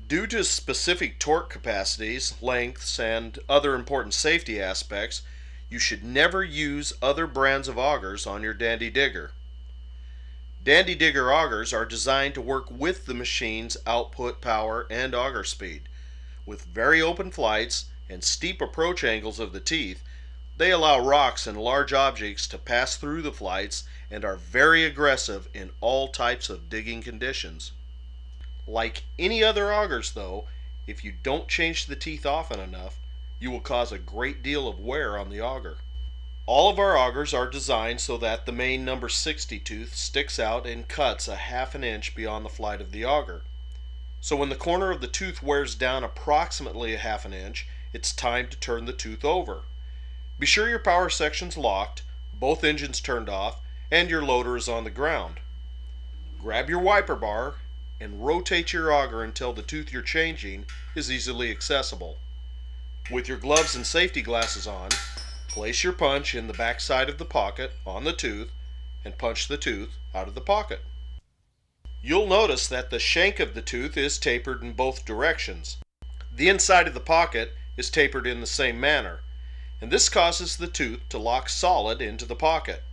Due to specific torque capacities, lengths, and other important safety aspects, you should never use other brands of augers on your Dandy Digger. Dandy Digger augers are designed to work with the machine's output power and auger speed. With very open flights and steep approach angles of the teeth, they allow rocks and large objects to pass through the flights and are very aggressive in all types of digging conditions. Like any other augers though, if you don't change the teeth often enough, you will cause a great deal of wear on the auger. All of our augers are designed so that the main number 60 tooth sticks out and cuts a half an inch beyond the flight of the auger. So when the corner of the tooth wears down approximately a half an inch, it's time to turn the tooth over. Be sure your power section's locked, both engines turned off, and your loader is on the ground. Grab your wiper bar and rotate your auger until the tooth you're changing is easily accessible. With your gloves and safety glasses on, place your punch in the back side of the pocket on the tooth and punch the tooth out of the pocket. You'll notice that the shank of the tooth is tapered in both directions. The inside of the pocket is tapered in the same manner, and this causes the tooth to lock solid into the pocket.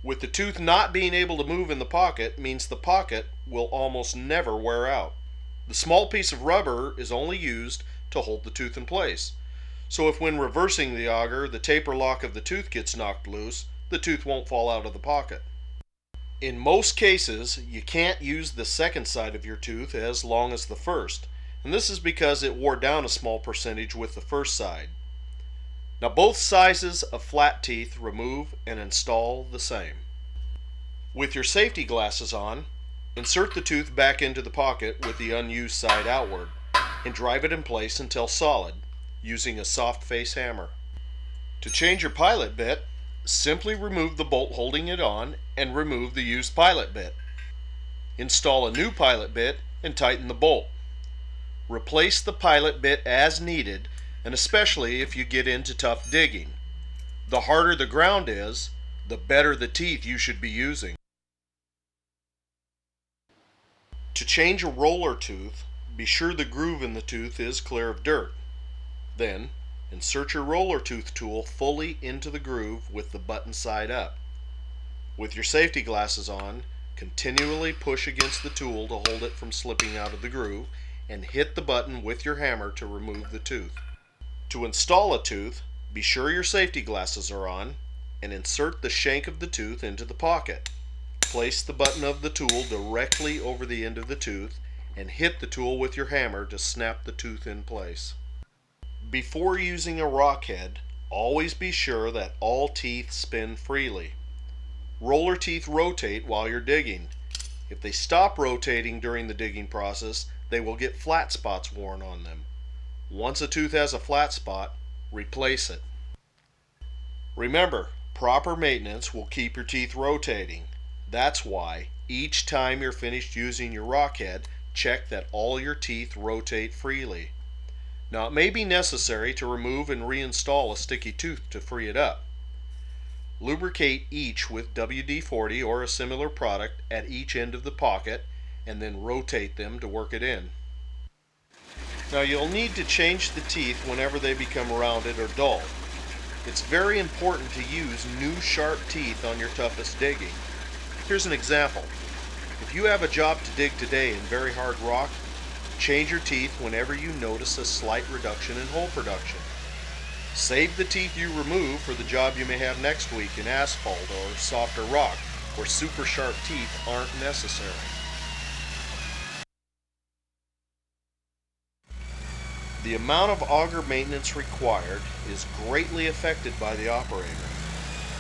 With the tooth not being able to move in the pocket means the pocket will almost never wear out. The small piece of rubber is only used to hold the tooth in place. So if when reversing the auger the taper lock of the tooth gets knocked loose, the tooth won't fall out of the pocket. In most cases, you can't use the second side of your tooth as long as the first, and this is because it wore down a small percentage with the first side. Now both sizes of flat teeth remove and install the same. With your safety glasses on, insert the tooth back into the pocket with the unused side outward and drive it in place until solid using a soft face hammer. To change your pilot bit, simply remove the bolt holding it on and remove the used pilot bit. Install a new pilot bit and tighten the bolt. Replace the pilot bit as needed, and especially if you get into tough digging. The harder the ground is, the better the teeth you should be using. To change a roller tooth, be sure the groove in the tooth is clear of dirt. Then, insert your roller tooth tool fully into the groove with the button side up. With your safety glasses on, continually push against the tool to hold it from slipping out of the groove and hit the button with your hammer to remove the tooth. To install a tooth, be sure your safety glasses are on and insert the shank of the tooth into the pocket. Place the button of the tool directly over the end of the tooth and hit the tool with your hammer to snap the tooth in place. Before using a rock head, always be sure that all teeth spin freely. Roller teeth rotate while you're digging. If they stop rotating during the digging process, they will get flat spots worn on them. Once a tooth has a flat spot, replace it. Remember, proper maintenance will keep your teeth rotating. That's why each time you're finished using your rock head, check that all your teeth rotate freely. Now it may be necessary to remove and reinstall a sticky tooth to free it up. Lubricate each with WD-40 or a similar product at each end of the pocket and then rotate them to work it in. Now you'll need to change the teeth whenever they become rounded or dull. It's very important to use new sharp teeth on your toughest digging. Here's an example. If you have a job to dig today in very hard rock, change your teeth whenever you notice a slight reduction in hole production. Save the teeth you remove for the job you may have next week in asphalt or softer rock, where super sharp teeth aren't necessary. The amount of auger maintenance required is greatly affected by the operator.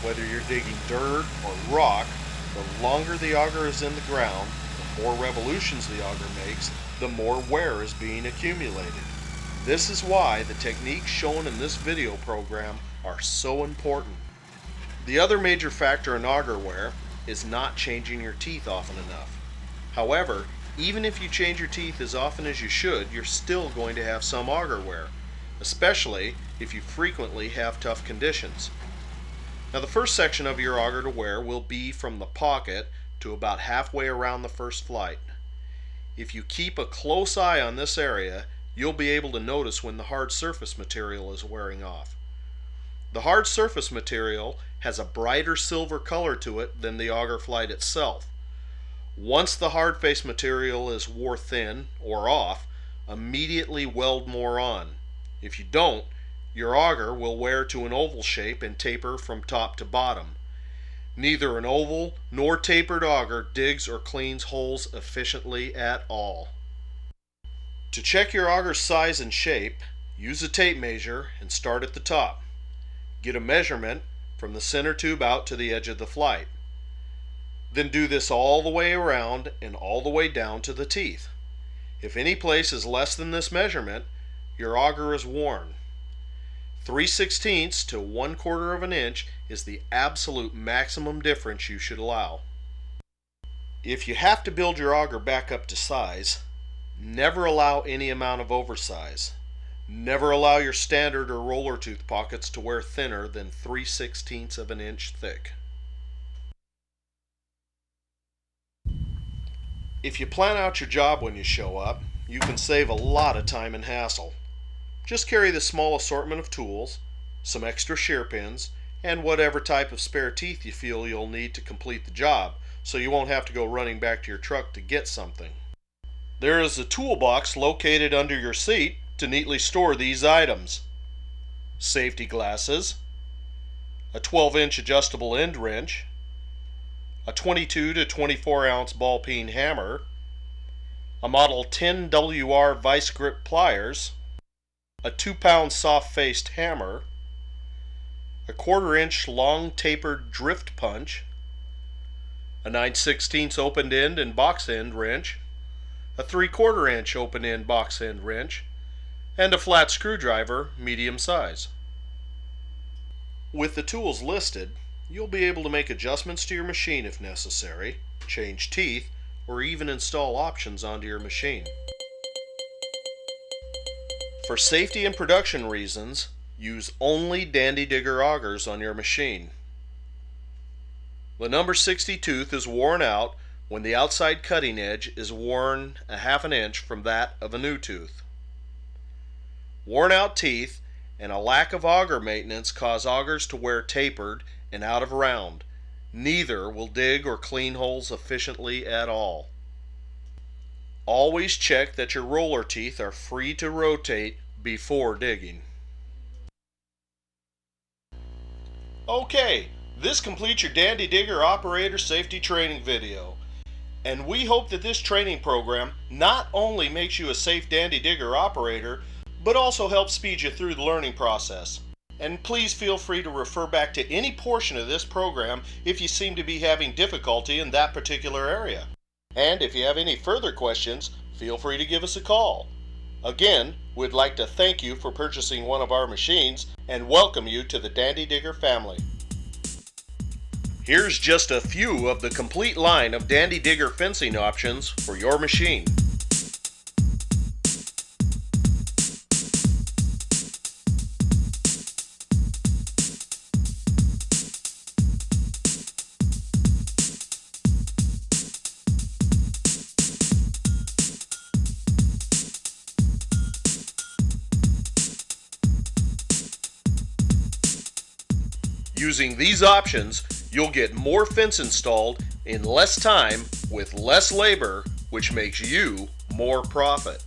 Whether you're digging dirt or rock, the longer the auger is in the ground, the more revolutions the auger makes, the more wear is being accumulated. This is why the techniques shown in this video program are so important. The other major factor in auger wear is not changing your teeth often enough. However, even if you change your teeth as often as you should, you're still going to have some auger wear, especially if you frequently have tough conditions. Now the first section of your auger to wear will be from the pocket to about halfway around the first flight. If you keep a close eye on this area, you'll be able to notice when the hard surface material is wearing off. The hard surface material has a brighter silver color to it than the auger flight itself. Once the hard face material is wore thin or off, immediately weld more on. If you don't, your auger will wear to an oval shape and taper from top to bottom. Neither an oval nor tapered auger digs or cleans holes efficiently at all. To check your auger's size and shape, use a tape measure and start at the top. Get a measurement from the center tube out to the edge of the flight. Then do this all the way around and all the way down to the teeth. If any place is less than this measurement, your auger is worn. 3/16 to 1/4 of an inch is the absolute maximum difference you should allow. If you have to build your auger back up to size, never allow any amount of oversize. Never allow your standard or roller tooth pockets to wear thinner than 3/16 of an inch thick. If you plan out your job when you show up, you can save a lot of time and hassle. Just carry the small assortment of tools, some extra shear pins, and whatever type of spare teeth you feel you'll need to complete the job, so you won't have to go running back to your truck to get something. There is a toolbox located under your seat to neatly store these items: safety glasses, a 12-inch adjustable end wrench, a 22 to 24 ounce ball peen hammer, a model 10WR vice grip pliers, a 2-pound soft-faced hammer, a 1/4-inch long tapered drift punch, a 9/16 open end and box end wrench, a 3/4-inch open end box end wrench, and a flat screwdriver medium size. With the tools listed, you'll be able to make adjustments to your machine if necessary, change teeth, or even install options onto your machine. For safety and production reasons, use only Dandy Digger augers on your machine. The number 60 tooth is worn out when the outside cutting edge is worn a 1/2 inch from that of a new tooth. Worn out teeth and a lack of auger maintenance cause augers to wear tapered and out of round. Neither will dig or clean holes efficiently at all. Always check that your roller teeth are free to rotate before digging. Okay, this completes your Dandy Digger operator safety training video. And we hope that this training program not only makes you a safe Dandy Digger operator, but also helps speed you through the learning process. And please feel free to refer back to any portion of this program if you seem to be having difficulty in that particular area. And if you have any further questions, feel free to give us a call. Again, we'd like to thank you for purchasing one of our machines and welcome you to the Dandy Digger family. Here's just a few of the complete line of Dandy Digger fencing options for your machine. Using these options, you'll get more fence installed in less time with less labor, which makes you more profit.